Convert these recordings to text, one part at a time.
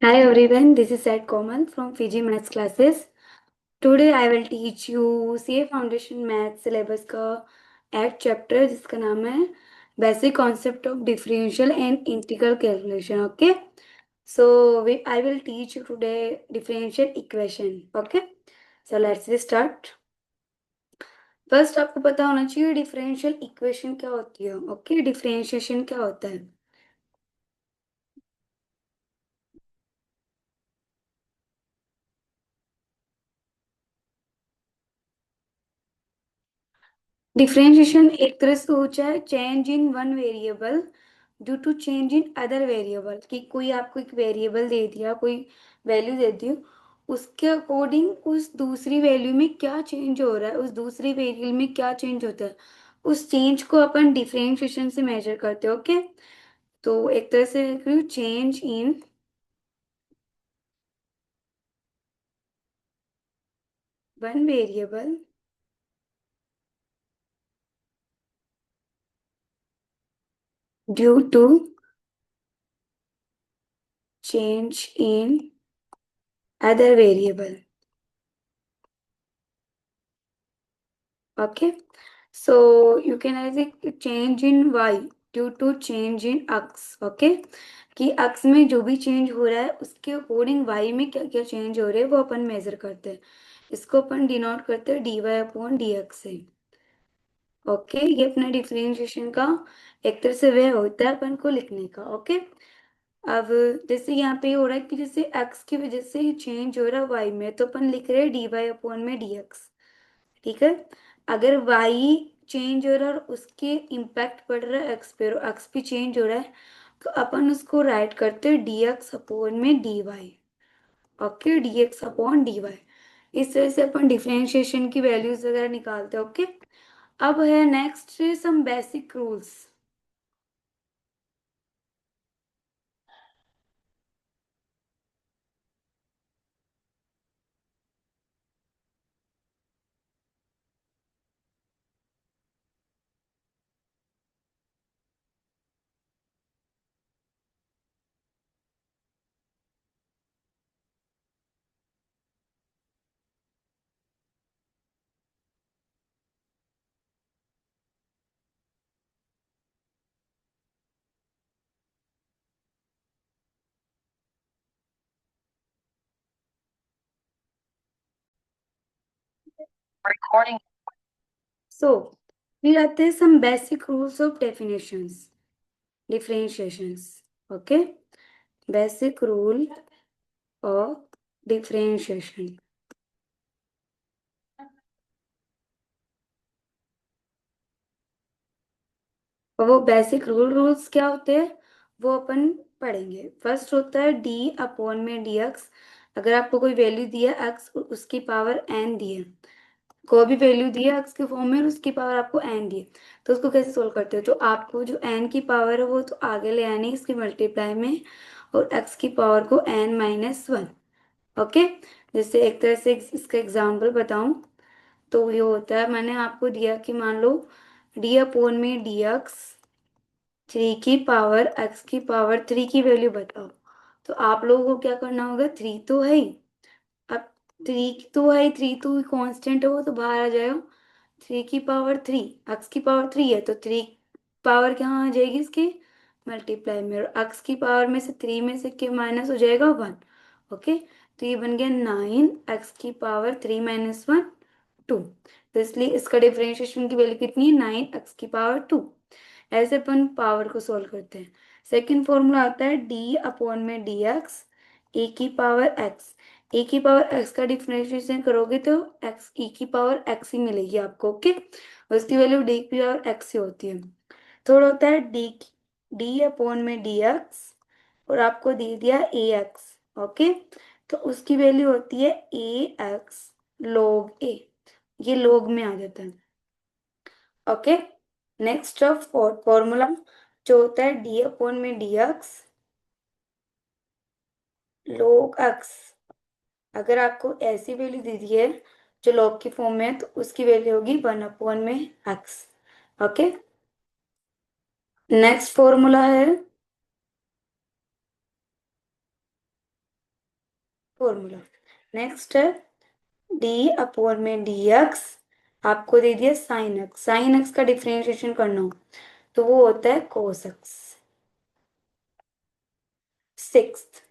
Hi everyone, this is Said Komal from Fiji Maths classes. Today I will teach you CA Foundation Maths syllabus का eight chapter जिसका नाम है basic concept of differential and integral calculation. Okay, so I will teach you today differential equation. Okay, so let's start. First आपको पता होना चाहिए differential equation क्या होती है. ओके, डिफरेंशिएशन क्या होता है. डिफरेंशिएशन एक तरह से सोचा है change in one variable due to change in other variable. कि कोई आपको एक वेरिएबल दे दिया, कोई वैल्यू दे दी, उसके अकॉर्डिंग उस दूसरी वैल्यू में क्या चेंज हो रहा है, उस दूसरी वेरिएबल में क्या चेंज होता है, उस चेंज को अपन डिफरेंशिएशन से मेजर करते हैं. ओके, तो एक तरह से change in one variable due to change in other variable. Okay, so you can ऐसे change in y due to change in x. Okay, कि x में जो भी चेंज हो रहा है उसके अकॉर्डिंग y में क्या क्या चेंज हो रहे हैं वो अपन मेजर करते हैं. इसको अपन डिनोट करते हैं dy अपॉन dx से. ओके, ये अपना डिफरेंशिएशन का एक तरह से वे होता है अपन को लिखने का. ओके, अब जैसे यहाँ पे हो रहा है कि जैसे x की वजह से चेंज हो रहा है y में, तो अपन लिख रहे हैं dy अपॉन में dx. ठीक है, अगर y चेंज हो रहा है और उसके इम्पैक्ट पड़ रहा है एक्स पे और एक्स भी चेंज हो रहा है, तो अपन उसको राइट करते हैं dx अपॉन में dy. Okay, dx upon dy. इस तरह से अपन डिफरेंशिएशन की वैल्यूज वगैरह निकालते हैं. ओके, अब है next some basic rules. Recording. So फिर आते हैं some basic rules of definitions differentiations. Okay, basic rule of differentiation. और वो बेसिक रूल्स क्या होते हैं वो अपन पढ़ेंगे. फर्स्ट होता है डी अपॉन में डी एक्स. अगर आपको कोई वैल्यू दिया एक्स उसकी पावर एन दी है, कोई भी वैल्यू दी है एक्स के फॉर्म में और उसकी पावर आपको एन दी है, तो उसको कैसे सोल्व करते हो. तो आपको जो एन की पावर है वो तो आगे ले आनी है इसकी मल्टीप्लाई में, और एक्स की पावर को एन माइनस वन. ओके, जैसे एक तरह से इसका एग्जाम्पल बताऊं तो ये होता है, मैंने आपको दिया कि मान लो डी अपॉन में डी एक्स थ्री की पावर एक्स की पावर थ्री की वैल्यू बताओ. तो आप लोगों को क्या करना होगा, थ्री तो है ही. अब थ्री तो है, थ्री तो कांस्टेंट है वो तो बाहर आ जाएगा. थ्री की पावर थ्री, एक्स की पावर थ्री है तो थ्री पावर क्या आ जाएगी इसकी मल्टीप्लाई में, और एक्स की पावर में से थ्री में से के माइनस हो जाएगा वन. ओके, तो ये बन गया नाइन एक्स की power three minus one, two. तो इसलिए इसका डिफरेंशिएशन की वैल्यू कितनी है, नाइन एक्स की पावर टू. ऐसे अपन पावर को सॉल्व करते हैं. सेकंड फॉर्मूला आता है डी अपॉन में डी एक्स ए की पावर एक्स. ए की पावर एक्स का डिफरेंशिएशन करोगे तो एक्स ई की पावर एक्स ही मिलेगी आपको. ओके, और उसकी वैल्यू डी की पावर एक्स ही होती है. थोड़ा होता है डी डी अपॉन में डी एक्स और आपको दे दिया ए एक्स. ओके, तो उसकी वैल्यू होती है ए एक्स लॉग ए. ये लॉग में आ जाता है. ओके, नेक्स्ट ऑफ फॉर्मूला जो होता है डी अपॉन में डी एक्स log x. अगर आपको ऐसी वैल्यू दे दी है जो log की फॉर्म में है तो उसकी वैल्यू होगी वन अपॉन में x. ओके, नेक्स्ट फॉर्मूला है फॉर्मूला। नेक्स्ट है डी अपॉन में डी एक्स, आपको दे दिया साइन एक्स, साइन एक्स का डिफरेंशिएशन करना हो तो वो होता है cos x. Sixth,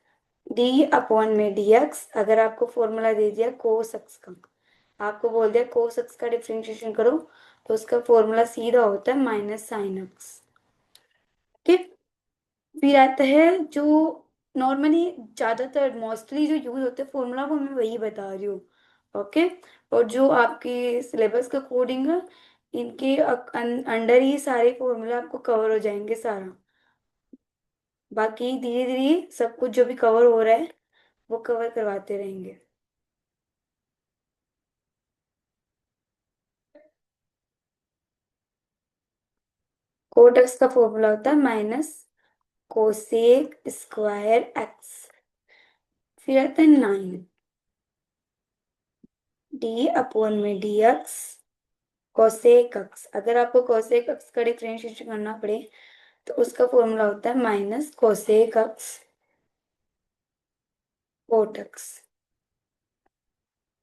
D upon में डी एक्स, अगर आपको फॉर्मूला दे दिया कोस एक्स का, आपको बोल दिया कोस एक्स का डिफरेंशिएशन करो, तो उसका फॉर्मूला सीधा होता है माइनस साइन एक्स। ठीक। फिर आता है जो नॉर्मली ज्यादातर मोस्टली जो यूज होते हैं फॉर्मूला, वो मैं वही बता रही हूँ। ओके। और जो आपके सिलेबस के अकॉर्डिंग है, इनके अंडर ही सारे फॉर्मूला आपको कवर हो जाएंगे सारा। बाकी धीरे धीरे सब कुछ जो भी कवर हो रहा है वो कवर करवाते रहेंगे। कोट एक्स का फॉर्मूला होता है माइनस कोसेक स्क्वायर एक्स। फिर आता है 9, डी अपॉन में डी एक्स कोसेक एक्स, अगर आपको कोसेक एक्स का डिफरेंशिएशन करना पड़े तो उसका फॉर्मूला होता है minus cosec x cot x.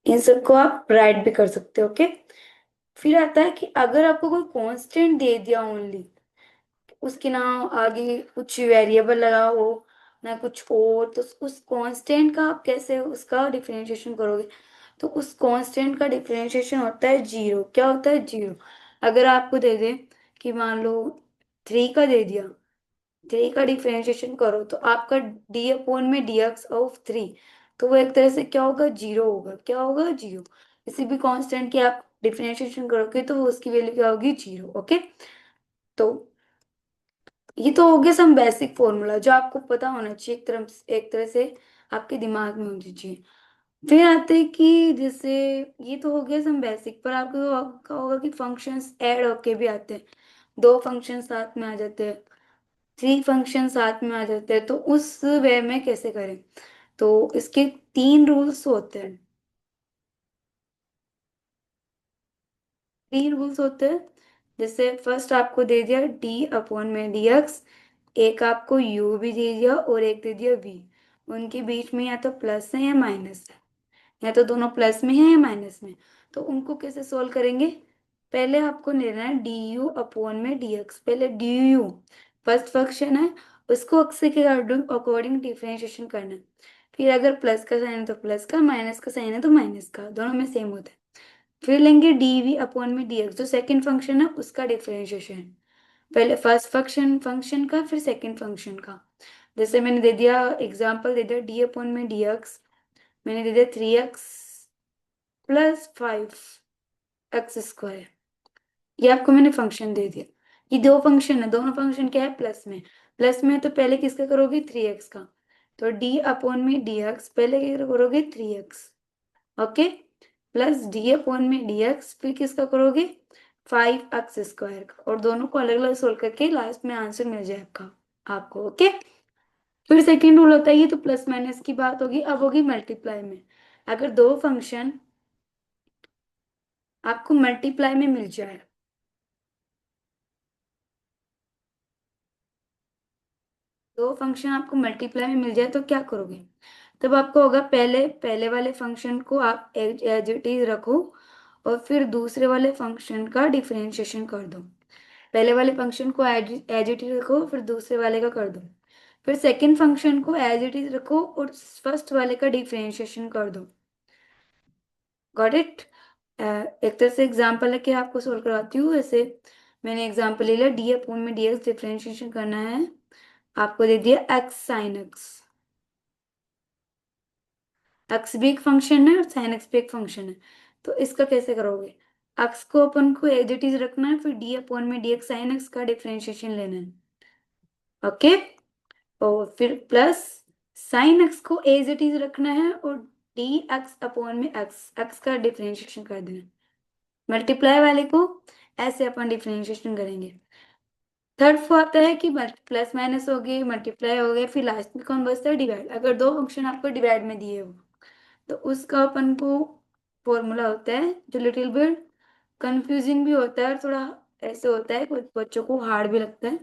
इन सबको आप राइट भी कर सकते हो। ओके। फिर आता है कि अगर आपको कोई कांस्टेंट दे दिया ओनली, उसके ना आगे कुछ वेरिएबल लगा हो ना कुछ और, तो उस कांस्टेंट का आप कैसे उसका डिफरेंशिएशन करोगे? तो उस कांस्टेंट का डिफरेंशिएशन होता है जीरो। क्या होता है? जीरो। अगर आपको दे दे कि मान लो 3 का दे दिया, 3 का डिफरेंशिएशन करो तो आपका डी अपॉन में डी एक्स ऑफ 3, तो वो एक तरह से क्या होगा? जीरो होगा। क्या होगा? जीरो। किसी भी कांस्टेंट की आप डिफरेंशिएशन करोगे तो वो उसकी वैल्यू क्या होगी? जीरो। ओके। तो ये तो हो गया सम बेसिक फॉर्मूला जो आपको पता होना चाहिए, एक तरह से आपके दिमाग में होनी चाहिए। फिर आते हैं कि जैसे ये तो हो गया सम बेसिक, पर आपको क्या होगा कि फंक्शंस ऐड होके भी आते हैं। 2 फंक्शन साथ में आ जाते हैं, 3 फंक्शन साथ में आ जाते हैं, तो उस वे में कैसे करें? तो इसके 3 रूल्स होते हैं। 3 रूल्स होते हैं। जैसे फर्स्ट आपको दे दिया डी अपॉन में डी एक्स, एक आपको u भी दे दिया और एक दे दिया v। उनके बीच में या तो प्लस है या माइनस है, या तो दोनों प्लस में है या माइनस में। तो उनको कैसे सोल्व करेंगे? पहले आपको लेना है डी यू अपॉन में डी एक्स। पहले डी यू फर्स्ट फंक्शन है, उसको अक्स के अकॉर्डिंग डिफरेंशिएशन करना है। फिर अगर प्लस का साइन है तो प्लस का, माइनस का साइन है तो माइनस का, दोनों में सेम होता है। फिर लेंगे डी वी अपॉन में डी एक्स, जो सेकेंड फंक्शन है उसका डिफरेंशिएशन। पहले फर्स्ट फंक्शन फंक्शन का, फिर सेकंड फंक्शन का। जैसे मैंने दे दिया एग्जांपल दे दिया डी अपॉन में डी एक्स, मैंने दे दिया 3x प्लस 5x स्क्वायर। ये आपको मैंने फंक्शन दे दिया। ये 2 फंक्शन है, दोनों फंक्शन क्या है? प्लस में। प्लस में है तो पहले किसका करोगे? 3x का। तो डी अपॉन में डी एक्स, पहले क्या करोगे? 3x। Okay. Plus D upon में डी एक्स, फिर किसका करोगे? 5x स्क्वायर का। और दोनों को अलग अलग सोल्व करके लास्ट में आंसर मिल जाए आपका आपको। ओके। फिर सेकेंड रूल होता है, ये तो प्लस माइनस की बात होगी, अब होगी मल्टीप्लाई में। अगर 2 फंक्शन आपको मल्टीप्लाई में मिल जाए, 2 फंक्शन आपको मल्टीप्लाई में मिल जाए तो क्या करोगे? तब आपको होगा पहले पहले वाले फंक्शन को आप एज इट इज रखो, और फिर दूसरे वाले फंक्शन का डिफरेंशिएशन कर दो। पहले वाले फंक्शन को एज इट इज रखो, फिर दूसरे वाले का कर दो। फिर सेकंड फंक्शन को एज इट इज रखो और फर्स्ट वाले का डिफरेंशिएशन कर दो। Got it? एक तरह से एग्जाम्पल है कि आपको सोल्व करवाती हूँ। ऐसे मैंने एग्जाम्पल ले लिया, डी अपॉन में डी एक्स डिफरेंशिएशन करना है, आपको दे दिया एक्स साइन एक्स। एक्स भी एक फंक्शन है और साइन एक्स भी एक फंक्शन है, तो इसका कैसे करोगे? एक्स को अपन को एज इट इज रखना है, फिर डी अपॉन में डी एक्स साइन एक्स का डिफरेंशिएशन लेना है। ओके। और फिर प्लस साइन एक्स को एज इट इज रखना है और डी एक्स अपॉन में एक्स एक्स का डिफरेंशिएशन कर देना है। मल्टीप्लाई वाले को ऐसे अपन डिफरेंशिएशन करेंगे। थर्ड फॉर आता है कि प्लस माइनस हो गए, मल्टीप्लाई हो गए, फिर लास्ट में कौन बचता है? डिवाइड। अगर 2 फंक्शन आपको डिवाइड में दिए हो तो उसका अपन को फॉर्मूला होता है जो लिटिल बिट कंफ्यूजिंग भी होता है और थोड़ा ऐसे होता है, कुछ बच्चों को हार्ड भी लगता है।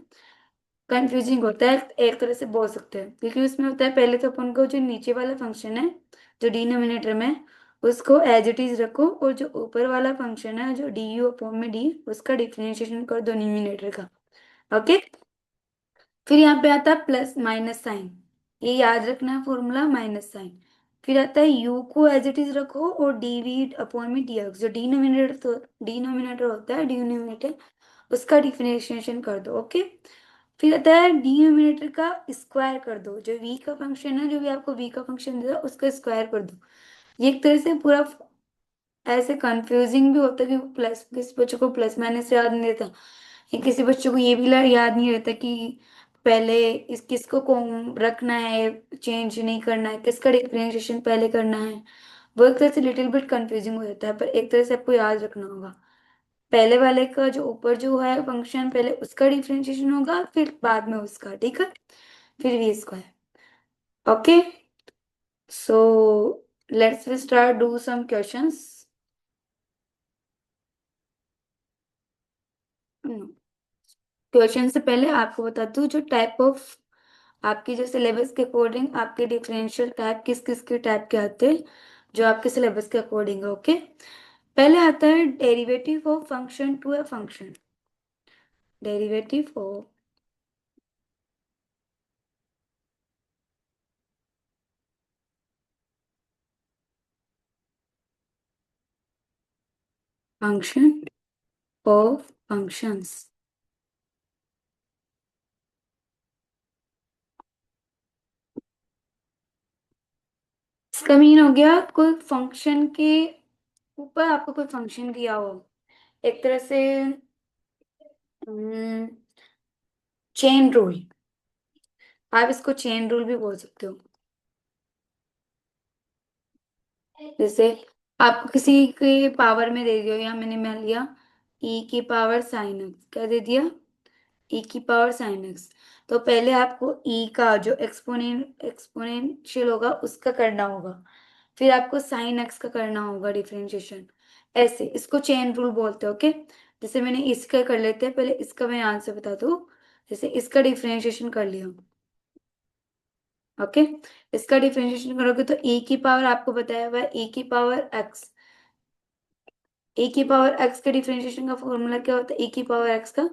कंफ्यूजिंग होता है, एक तरह से बोल सकते हैं, क्योंकि उसमें होता है पहले तो अपन को जो नीचे वाला फंक्शन है जो डिनोमिनेटर में, उसको एज इट इज रखो, और जो ऊपर वाला फंक्शन है जो डी यू अपॉन में डी, उसका डिफरेंशिएशन कर दो न्यूमिनेटर का। ओके। फिर यहाँ पे आता है प्लस माइनस साइन, ये याद रखना है फॉर्मूला, माइनस साइन। फिर आता है u को एज इट इज रखो, और dv अपॉन में dx, जो डिनोमिनेटर तो डिनोमिनेटर होता है डिनोमिनेटर, उसका डिफरेंशिएशन कर दो। ओके। फिर आता है डिनोमिनेटर का स्क्वायर कर दो, जो v का फंक्शन है, जो भी आपको v का फंक्शन दिया उसका स्क्वायर कर दो। ये एक तरह से पूरा ऐसे कंफ्यूजिंग भी होता है कि प्लस, किसी बच्चों को प्लस माइनस याद नहीं रहता, या किसी बच्चों को ये भी याद नहीं रहता कि पहले इस किसको कौन रखना है, चेंज नहीं करना है, किसका डिफरेंशिएशन पहले करना है। वो एक तरह से लिटिल बिट कंफ्यूजिंग हो जाता है, पर एक तरह से आपको याद रखना होगा। पहले वाले का जो ऊपर जो है फंक्शन, पहले उसका डिफरेंशिएशन होगा, फिर बाद में उसका, ठीक है, फिर v square. Okay. So let's we start do some questions. Question से पहले आपको बता दूं, जो टाइप ऑफ आपकी जो सिलेबस के अकॉर्डिंग आपके डिफरेंशियल टाइप किस किस के टाइप के आते हैं, जो आपके सिलेबस के अकॉर्डिंग है। ओके। पहले आता है derivative of function to a function. Derivative of function of functions. इसका मीन हो गया कोई फंक्शन के ऊपर आपको कोई फंक्शन दिया हो, एक तरह से चेन रूल, आप इसको चेन रूल भी बोल सकते हो। जैसे आपको किसी के पावर में दे दियो, या मैंने मान लिया e की पावर साइन एक्स, क्या दे दिया, e की पावर साइन एक्स। तो पहले आपको e का जो एक्सपोनेंशियल होगा उसका करना होगा, फिर आपको साइन एक्स का करना होगा डिफरेंशिएशन। ऐसे इसको चेन रूल बोलते हैं। ओके। जैसे मैंने इसका कर लेते हैं, पहले इसका मैं आंसर बता दूं। जैसे इसका डिफरेंशिएशन कर लिया। ओके। इसका डिफरेंशिएशन करोगे तो e की पावर आपको बताया हुआ है e की पावर x, ए की पावर एक्स के डिफरेंशिएशन का फॉर्मूला क्या होता है, ए की पावर एक्स का,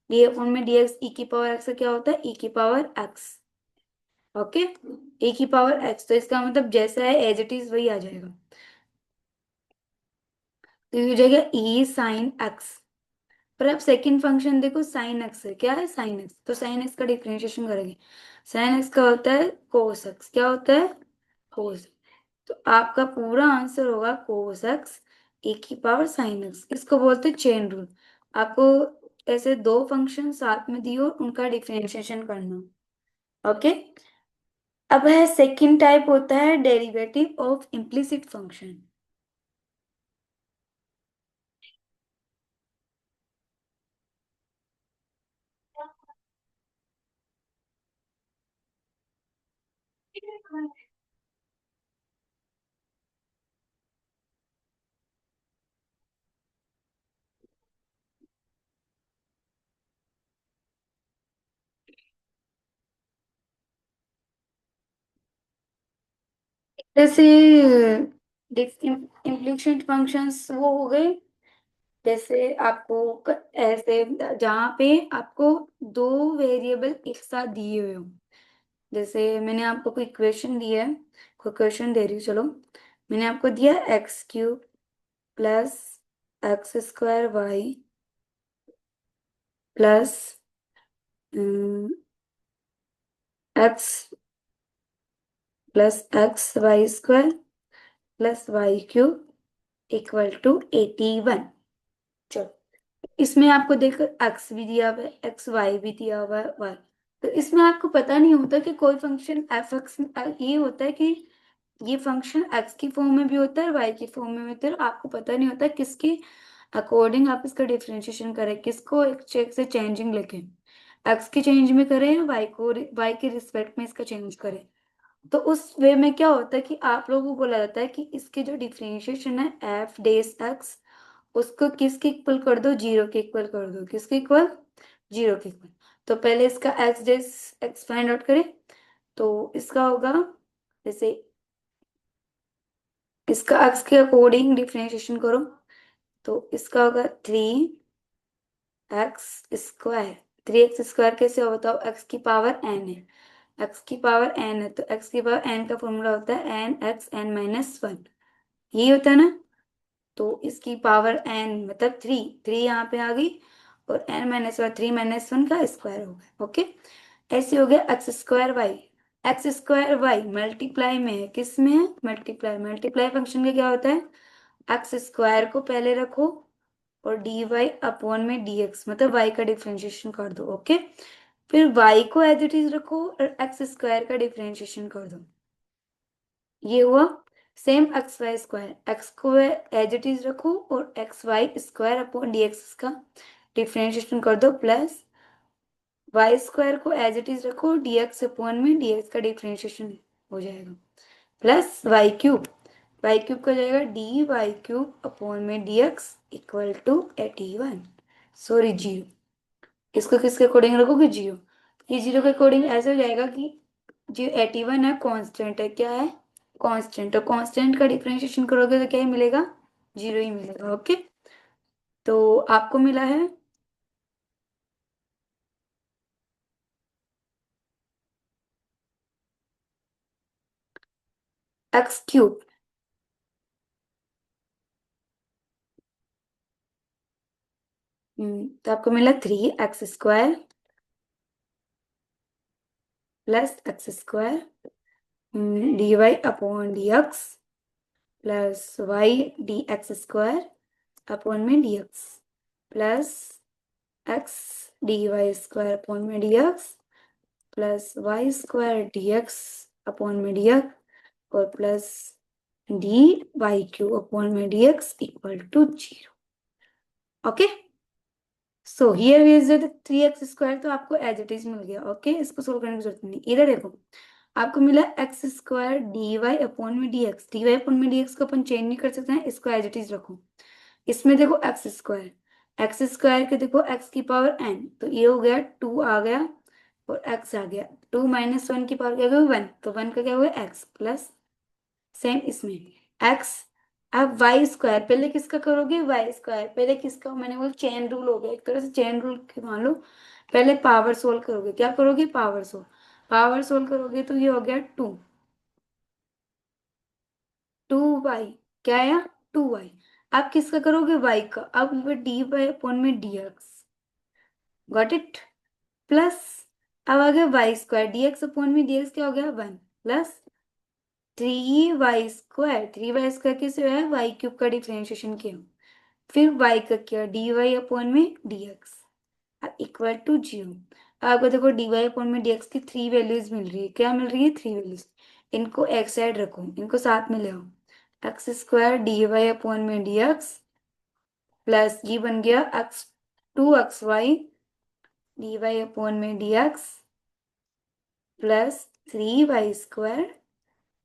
ये अपॉन में डीएक्स, ई की पावर एक्स का क्या होता है, ई की पावर एक्स। ओके। ए की पावर एक्स, तो इसका मतलब जैसा है एज इट इज वही आ जाएगा। तो ये हो जाएगा ई साइन एक्स। पर अब सेकंड फंक्शन देखो, साइन एक्स है, क्या है साइन एक्स, तो साइन एक्स का डिफरेंशिएशन करेंगे। साइन एक्स का होता है कोस एक्स, क्या होता है कोस। तो आपका पूरा आंसर होगा कोस एक्स ए की पावर साइन एक्स। इसको बोलते हैं चेन रूल। आपको ऐसे दो फंक्शन साथ में दियो, उनका डिफरेंशिएशन करना। ओके। अब है सेकंड टाइप होता है डेरिवेटिव ऑफ इम्प्लिसिट फंक्शन। जैसे इम्प्लिसिट फंक्शंस वो हो गए, जैसे आपको ऐसे जहाँ पे आपको दो वेरिएबल एक साथ दिए हुए हो। जैसे मैंने आपको कोई इक्वेशन दिया है, कोई क्वेश्चन दे रही हूँ, चलो मैंने आपको दिया x cube plus x square y plus x plus x y square plus y cube equal to 81। चलो इसमें आपको देखो एक्स भी दिया हुआ है, एक्स वाई भी दिया हुआ है, वाई। तो इसमें आपको पता नहीं होता कि कोई फंक्शन एफ एक्स, ये होता है कि ये फंक्शन एक्स की फॉर्म में भी होता है, वाई की फॉर्म में भी होता है, और आपको पता नहीं होता किसके अकॉर्डिंग आप इसका डिफरेंशिएशन करें, किसको एक चेक से चेंजिंग लेके, एक्स की चेंज में करें या वाई के रिस्पेक्ट में इसका चेंज करें। तो उस वे में क्या होता है कि आप लोगों को बोला जाता है कि इसके जो डिफरेंशिएशन है एफ डेस एक्स, उसको किसके इक्वल कर दो, जीरो के इक्वल कर दो, किसके इक्वल, जीरो के इक्वल। तो पहले इसका एक्स फाइंड आउट करें। तो इसका होगा, जैसे इसका एक्स के अकॉर्डिंग डिफरेंशिएशन करो, तो इसका होगा 3x²। 3x² कैसे हो बताओ? x की पावर n है, x की पावर n है, तो x की पावर n का फॉर्मूला होता है n(x(n−1), यही होता है ना। तो इसकी पावर n मतलब 3, 3 यहाँ पे आ गई, और n-1 3-1 का स्क्वायर हो गया। ओके, ऐसे हो गया x²y। x²y मल्टीप्लाई में है, किस में है? मल्टीप्लाई। मल्टीप्लाई फंक्शन का क्या होता है? x² को पहले रखो और dy/dx मतलब y का डिफरेंशिएशन कर दो। ओके, फिर y को एज इट इज रखो और x² का डिफरेंशिएशन कर दो, ये हुआ। सेम x(y²), x को एज इट इज रखो और xy²/dx का डिफरेंशिएशन कर दो, प्लस y² को एज इट इज रखो, dx का डिफरेंशिएशन हो जाएगा, प्लस y³ का जाएगा dy³ इक्वल टू 81, सॉरी 0। इसको किसके अकॉर्डिंग रखोगे? 0। ये 0 के अकॉर्डिंग ऐसे हो जाएगा कि जो 81 है कांस्टेंट है, क्या है? कांस्टेंट। तो कांस्टेंट का डिफरेंशिएशन करोगे तो क्या ही मिलेगा? 0 ही मिलेगा। ओके, तो आपको मिला है x³। तो आपको मिला 3x² plus x² dy/dx plus y(dx²) plus x dy² plus y² dx और plus dy³ equal to 0। Okay, so here is 3x², तो आपको एज इट इज मिल गया। ओके, इसको सोल्व करने की जरूरत नहीं। इधर देखो, आपको मिला x² dy/dx को अपन चेंज नहीं कर सकते हैं, इसको एज इट इज रखो। इसमें देखो x² के देखो x की पावर n, तो ये हो गया 2 आ गया और x आ गया, 2-1 की पावर क्या हो गई? 1, तो 1 का क्या हो गया? x प्लस सेम इसमें x। अब y², पहले किसका करोगे? y², पहले किसका? मैंने बोला चेन रूल हो गया, एक तरह से चेन रूल मान लो। पहले पावर सोल्व करोगे, क्या करोगे? Power solve. पावर सोल्व करोगे तो ये हो गया 2, 2y, क्या आया? 2y। अब किसका करोगे? y का। अब dy/dx, गॉट इट, प्लस अब आ गया y², dx/dx क्या हो गया? 1 प्लस 3y²। किसे है? y³ का डिफरेंशिएशन किया, फिर y का किया dy/dx इक्वल टू 0। आपको देखो dy/dx की 3 वैल्यूज मिल रही है, क्या मिल रही है? 3 वैल्यूज। इनको एक साइड रखो, इनको साथ में ले आओ। x² dy/dx प्लस ये बन गया x2xy dy/dx plus 3y²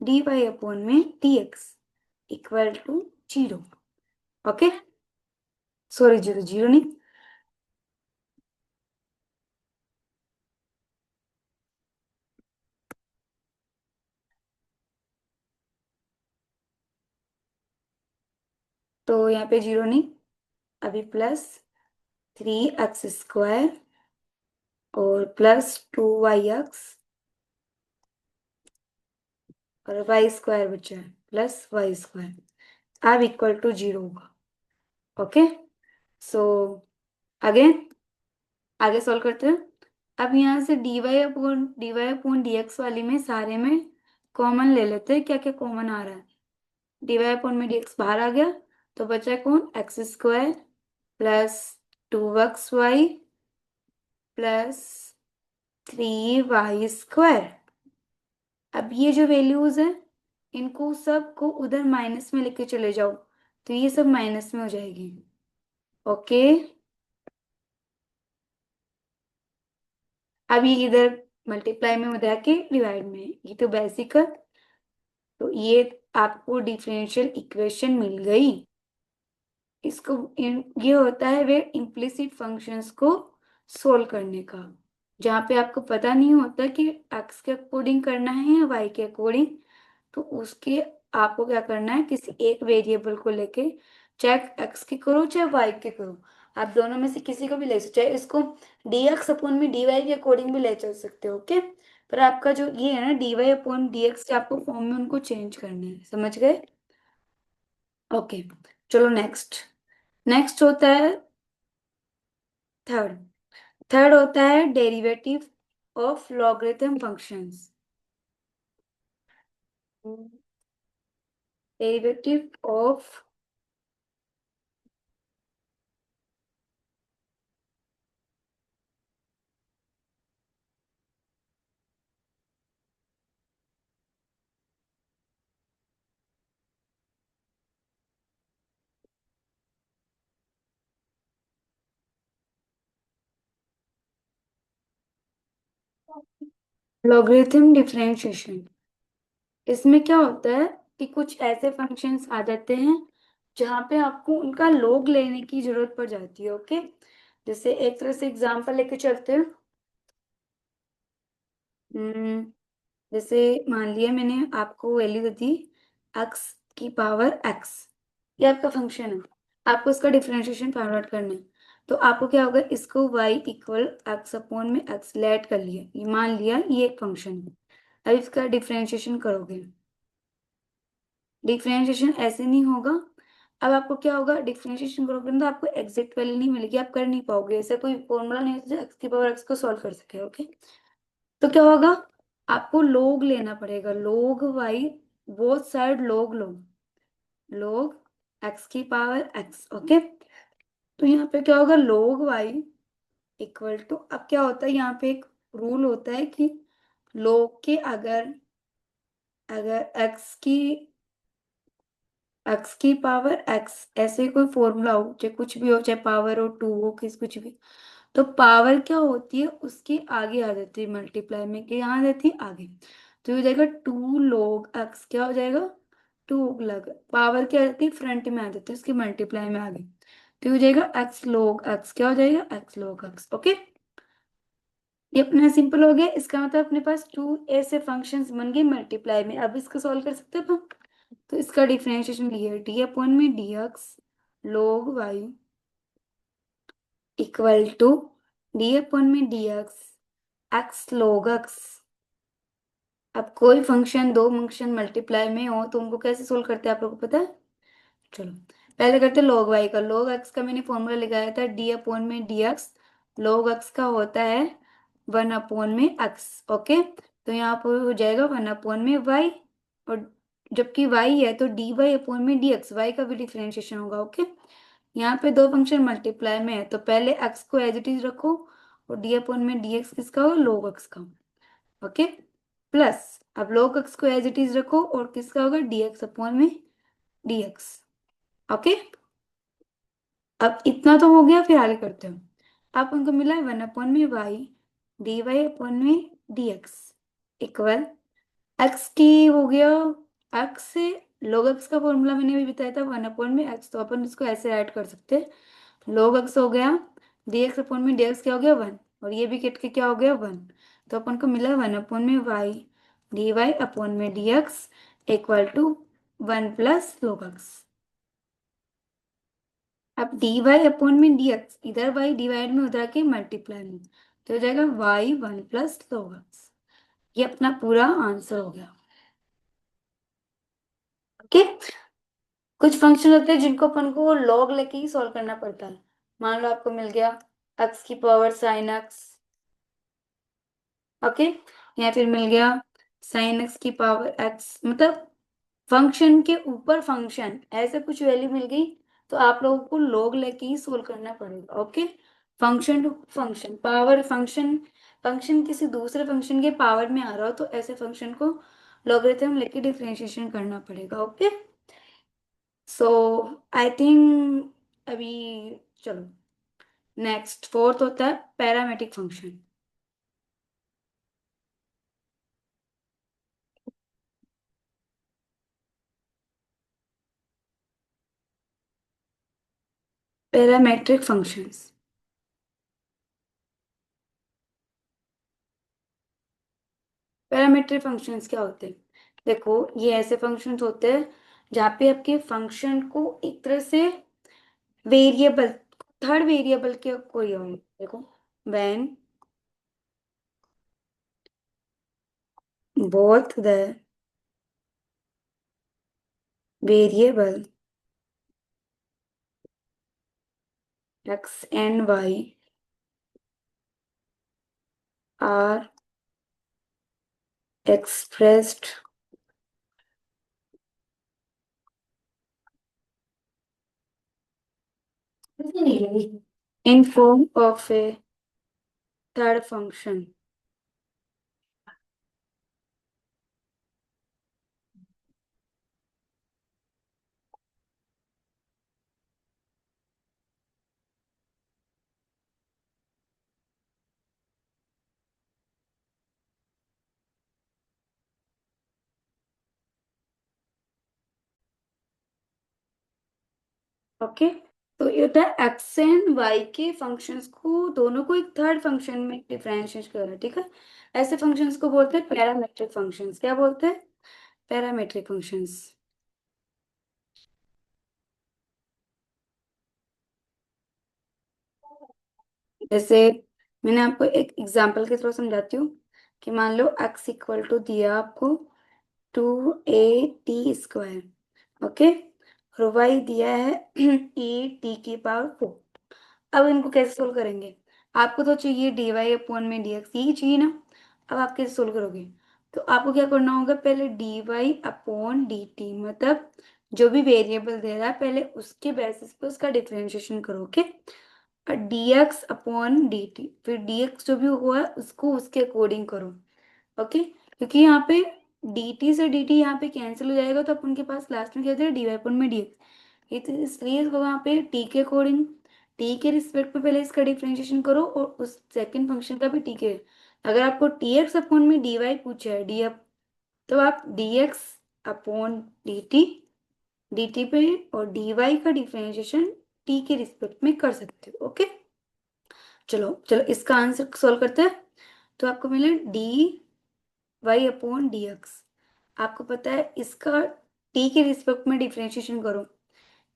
dy/dx equal to 0। Okay, sorry 0 0 नहीं, तो यहाँ पे 0 नहीं, अभी प्लस 3x² और प्लस 2yx और y² बचा है, प्लस y², अब इक्वल टू 0 होगा। ओके, सो अगेन आगे सॉल्व करते हैं। अब यहाँ से dy/dx वाली में सारे में कॉमन ले लेते हैं, क्या क्या कॉमन आ रहा है? dy/dx बाहर आ गया, तो बचा है कौन? x² plus 2xy plus 3y²। अब ये जो वैल्यूज है, इनको सबको उधर माइनस में लेके चले जाओ, तो ये सब माइनस में हो जाएगी। ओके, अब ये इधर मल्टीप्लाई में हो जाके डिवाइड में, ये तो बेसिक है। तो ये आपको डिफरेंशियल इक्वेशन मिल गई। ये होता है वे इम्प्लिसिट फंक्शंस को सोल्व करने का। जहाँ पे आपको पता नहीं होता कि एक्स के अकॉर्डिंग करना है या वाई के अकॉर्डिंग, तो उसके आपको क्या करना है, किसी एक वेरिएबल को लेके, चाहे एक्स की करो चाहे वाई के करो, आप दोनों में से किसी को भी ले सकते, चाहे इसको डी एक्स अपॉन में डी वाई के अकॉर्डिंग भी ले चल सकते हो, ओके। पर आपका जो ये है ना d y upon d x, आपको फॉर्म में उनको चेंज करने हैं, समझ गए? ओके, चलो नेक्स्ट। नेक्स्ट होता है थर्ड। थर्ड होता है derivative of logarithm functions. Derivative of logarithm differentiation. इसमें क्या होता है कि कुछ ऐसे फंक्शंस आ जाते हैं जहाँ पे आपको उनका log लेने की जरूरत पड़ जाती है, ओके। जैसे एक तरह से एग्जांपल लेके चलते हैं। हम्म, जैसे मान लिया मैंने आपको वैल्यू दे दी x की पावर x, ये आपका फंक्शन है, आपको इसका डिफरेंशिएशन फाइंड आउट करना है। तो आपको क्या होगा, इसको y इक्वल एक्स अपॉन में x लेट कर लिया, ये मान लिया ये एक फंक्शन है। अब इसका डिफरेंशिएशन करोगे, डिफरेंशिएशन ऐसे नहीं होगा। अब आपको क्या होगा, डिफरेंशिएशन करोगे ना तो आपको एग्जैक्ट वैल्यू नहीं मिलेगी, आप कर नहीं पाओगे, ऐसा कोई फॉर्मूला नहीं है जो एक्स की पावर एक्स को सॉल्व कर सके, ओके। तो क्या होगा, आपको लोग लेना पड़ेगा, लोग वाई, बोथ साइड लोग लो, लोग एक्स की पावर एक्स, ओके। तो यहाँ पे क्या होगा, लोग वाई इक्वल टू, अब क्या होता है यहाँ पे एक रूल होता है कि लोग के अगर, अगर एक्स की पावर एक्स ऐसे कोई फॉर्मूला हो, चाहे कुछ भी हो, चाहे पावर हो, टू हो, किस कुछ भी, तो पावर क्या होती है उसके आगे आ जाती है मल्टीप्लाई में, कि यहाँ आ जाती है आगे। तो ये हो जाएगा टू लोग एक्स, क्या हो जाएगा, टू लग, पावर क्या आ जाती है फ्रंट में आ जाती है उसके मल्टीप्लाई में आगे, तो ये हो जाएगा एक्स लोग एक्स, क्या हो जाएगा एक्स लोग एक्स, ओके। ये अपना सिंपल हो गया, इसका मतलब अपने पास टू ऐसे फंक्शंस बन गए मल्टीप्लाई में, अब इसको सॉल्व कर सकते हैं अपन। तो इसका डिफरेंशिएशन लिया डी अपॉन में d x log y equal to d upon में d x x log x. अब कोई फंक्शन, दो फंक्शन मल्टीप्लाई में हो तो उनको कैसे सोल्व करते हैं आप लोगों को पता है? चलो पहले करते लॉग वाई का, लॉग एक्स का मैंने फॉर्मूला लगाया था डी अपॉन में डी एक्स, लॉग एक्स का होता है वन अपॉन में एक्स, ओके। तो यहाँ पर हो जाएगा वन अपॉन में वाई, और जबकि वाई है तो डी वाई अपॉन में डी एक्स, वाई का भी डिफरेंशिएशन होगा, ओके। यहाँ पे दो फंक्शन मल्टीप्लाई में है तो पहले एक्स को एज इट इज रखो, और डी अपॉन में डी एक्स किसका होगा, log एक्स का, ओके। प्लस अब log एक्स को एज इट इज रखो और किसका होगा, डी एक्स अपॉन में डी एक्स, ओके। अब इतना तो हो गया, फिर आगे करते हैं। आप उनको मिला है वन अपॉन में वाई डी वाई अपॉन में डी एक्स इक्वल, एक्स की हो गया, एक्स से log एक्स का फॉर्मूला मैंने भी बताया था वन अपॉन में एक्स, तो अपन इसको ऐसे ऐड कर सकते हैं, log एक्स हो गया डी एक्स अपॉन में डी एक्स क्या हो गया वन, और ये भी कट के क्या हो गया वन, तो अपन को मिला वन अपॉन में वाई डी वाई अपॉन में d x equal to one plus log x. अब डी वाई अपॉन में डी एक्स, इधर वाई डिवाइड में उधर के मल्टीप्लाई में, तो हो जाएगा y one plus log x. ये अपना पूरा आंसर हो गया, ओके। कुछ फंक्शन होते हैं जिनको अपन को लॉग लेके ही सॉल्व करना पड़ता है। मान लो आपको मिल गया एक्स की पावर साइन एक्स, ओके, या फिर मिल गया साइन एक्स की पावर एक्स, मतलब फंक्शन के ऊपर फंक्शन ऐसे कुछ वैल्यू मिल गई, तो आप लोगों को लॉग लेके ही सोल्व करना पड़ेगा, okay. Function to function power function, function किसी दूसरे फंक्शन के पावर में आ रहा हो तो ऐसे फंक्शन को लॉगरिथम लेके डिफरेंशिएशन करना पड़ेगा, ओके। सो आई थिंक अभी, चलो नेक्स्ट फोर्थ होता है parametric function. Parametric functions, parametric functions क्या होते हैं? देखो, ये ऐसे फंक्शंस होते हैं जहाँ पे आपके फंक्शन को एक तरह से वेरिएबल, थर्ड वेरिएबल के कोई हो, देखो, when both the variable x and y are expressed in form of a third function. Okay, तो ये होता है एक्स एंड वाई के फंक्शंस को, दोनों को एक थर्ड फंक्शन में डिफरेंशिएट करना, ठीक है। ऐसे फंक्शंस को बोलते हैं पैरामेट्रिक फंक्शंस। क्या बोलते हैं? Parametric functions. जैसे मैंने आपको एक एग्जांपल के थ्रू समझाती हूँ कि मान लो x इक्वल टू दिया आपको 2at² ओके, और y दिया है a t⁴। अब इनको कैसे सोल्व करेंगे? आपको तो चाहिए dy/dx, यही चाहिए ना। अब आप कैसे सोल्व करोगे? तो आपको क्या करना होगा, पहले dy/dt, मतलब जो भी वेरिएबल दे रहा है पहले उसके बेसिस पे उसका डिफरेंशिएशन करो, ओके। और dx/dt, फिर dx जो भी हुआ है उसको उसके अकॉर्डिंग करो, ओके। क्योंकि यहाँ पे dt से dt यहाँ पे कैंसिल हो जाएगा, तो अपन के पास लास्ट में क्या था, dy/dx। ये तो इसलिए इसको वहाँ पे t के अकॉर्डिंग, t के रिस्पेक्ट में पहले इसका डिफरेंशिएशन करो और उस सेकंड फंक्शन का भी t के। अगर आपको dx/dy पूछा है डी, तो आप dx/dt पे और dy का डिफरेंशिएशन t के रिस्पेक्ट में कर सकते हो, ओके। चलो चलो इसका आंसर सॉल्व करते हैं। तो आपको मिले dy/dx। आपको पता है इसका t के रिस्पेक्ट में डिफरेंशिएशन करो,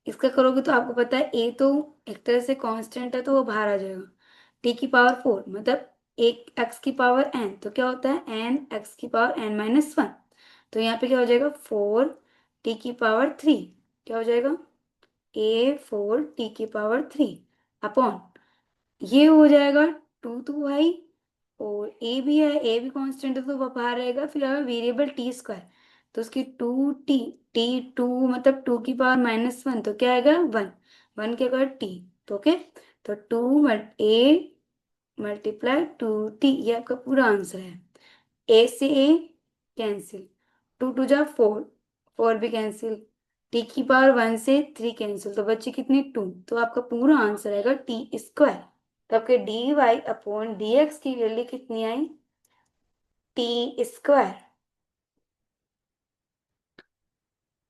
इसका करोगे तो आपको पता है a तो एक तरह से कांस्टेंट है तो वो बाहर आ जाएगा। t⁴ मतलब एक x की पावर n, तो क्या होता है n x की पावर n-1। तो यहाँ पे क्या हो जाएगा 4t⁴, क्या हो जाएगा a 4t⁴ अपॉन, ये हो जाएगा 2 और ए भी है, ए भी कांस्टेंट है तो वो बाहर रहेगा। फिर आएगा वेरिएबल t², तो उसकी 2t मतलब 2⁻⁻1, तो क्या आएगा 1, 1 के अगर t, तो ओके। तो 2a×2t, ये आपका पूरा आंसर है। ए से ए कैंसिल, 2 2 जा 4, 4 भी कैंसिल, t⁴ 1 से 3 कैंसिल, तो बच्चे कितनी 2, तो आपका पूरा आंसर आएगा t²। तो आपके dy/dx की वैल्यू कितनी आई, t²।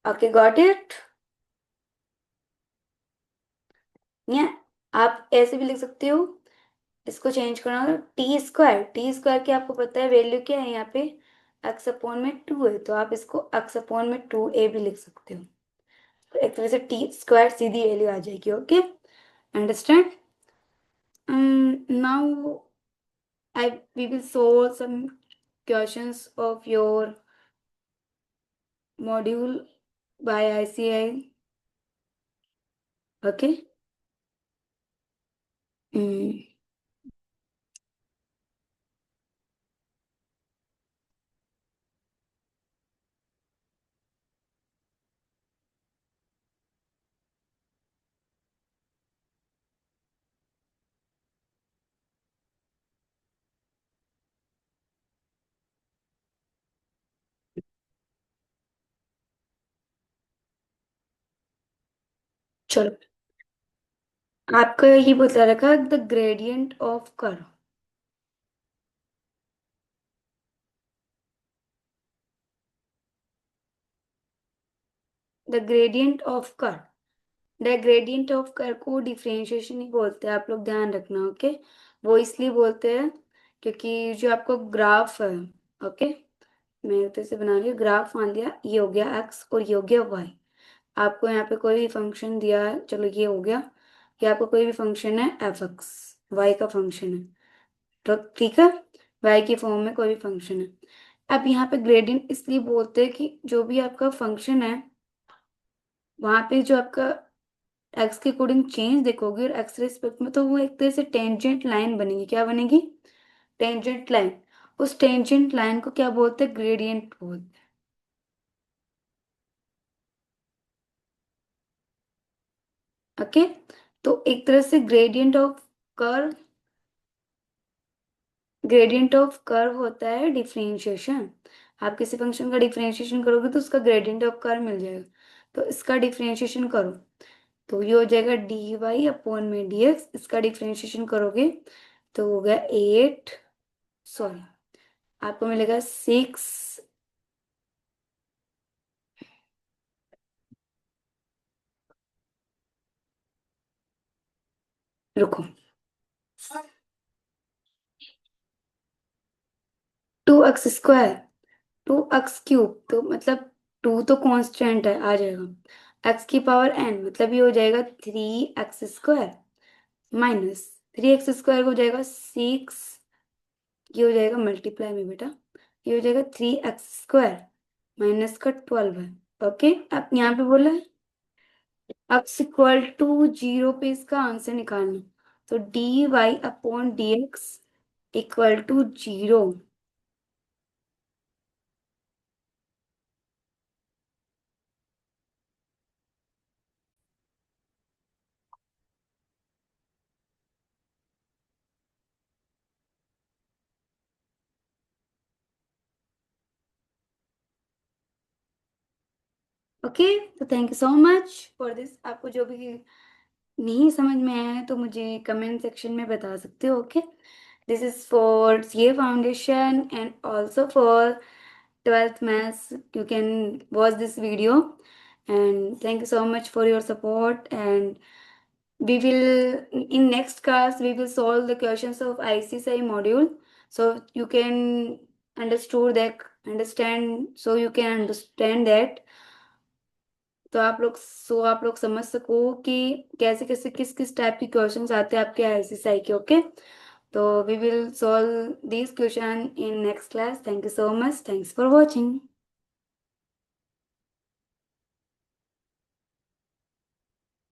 Okay, got it. या आप ऐसे भी लिख सकते हो, इसको चेंज करना हो, टी स्क्वायर की आपको पता है वैल्यू क्या है यहाँ पे, x/2 है, तो आप इसको x/2a भी लिख सकते हो। तो एक तरह से t² सीधी वैल्यू आ जाएगी, okay, understand. Now I we will solve some questions of your module by ICI. Okay. हम्म, चलो, आपका ये बता रखा the gradient of curve. The gradient of curve, the gradient of curve को डिफरेंशिएशन ही बोलते हैं, आप लोग ध्यान रखना, ओके। वो इसलिए बोलते हैं क्योंकि जो आपको ग्राफ है, ओके, मैंने तो इसे बना लिया, ग्राफ मान लिया, ये हो गया एक्स और ये हो गया वाई। आपको यहाँ पे कोई भी फंक्शन दिया है, चलो ये हो गया, कि आपको कोई भी फंक्शन है एफ एक्स, वाई का फंक्शन है, तो ठीक है, वाई की फॉर्म में कोई भी फंक्शन है। अब यहाँ पे ग्रेडियंट इसलिए बोलते हैं कि जो भी आपका फंक्शन है, वहां पे जो आपका एक्स के अकॉर्डिंग चेंज देखोगे और एक्स रिस्पेक्ट में, तो वो एक तरह से टेंजेंट लाइन बनेगी। क्या बनेगी? Tangent line. उस टेंजेंट लाइन को क्या बोलते हैं? ग्रेडियंट बोलते हैं। ओके, तो एक तरह से कर्व ग्रेडियंट ऑफ कर्व होता है डिफरेंशिएशन। आप किसी फंक्शन का डिफरेंशिएशन करोगे तो उसका ग्रेडियंट ऑफ कर्व मिल जाएगा। तो इसका डिफरेंशिएशन करो, तो ये हो जाएगा डी वाई अपॉन में डी एक्स। इसका डिफरेंशिएशन करोगे तो हो गया 8, सॉरी, आपको मिलेगा 6, रुको, 2x², 2x³ तो मतलब 2 तो कांस्टेंट है, आ जाएगा। x की पावर n मतलब ये हो जाएगा 3x² माइनस 3x² हो जाएगा 6, ये हो जाएगा मल्टीप्लाई में बेटा, ये हो जाएगा 3x² माइनस का 12 है। ओके, अब यहाँ पे बोला है x = 0 पे इसका आंसर निकालना, तो d y upon d x equal to 0। Okay, तो thank you so much for this. आपको जो भी नहीं समझ में आया है तो मुझे कमेंट सेक्शन में बता सकते हो। Okay, this is for CA foundation and also for 12th maths. You can watch this video, and thank you so much for your support. And we will, in next class we will solve the questions of ICSI module, so you can understand, so you can understand that, तो आप लोग समझ सको कि कैसे कैसे किस किस टाइप के क्वेश्चंस आते हैं आपके आईसीएसआई के। ओके, तो we will solve this question in next class. Thank you so much, thanks for watching.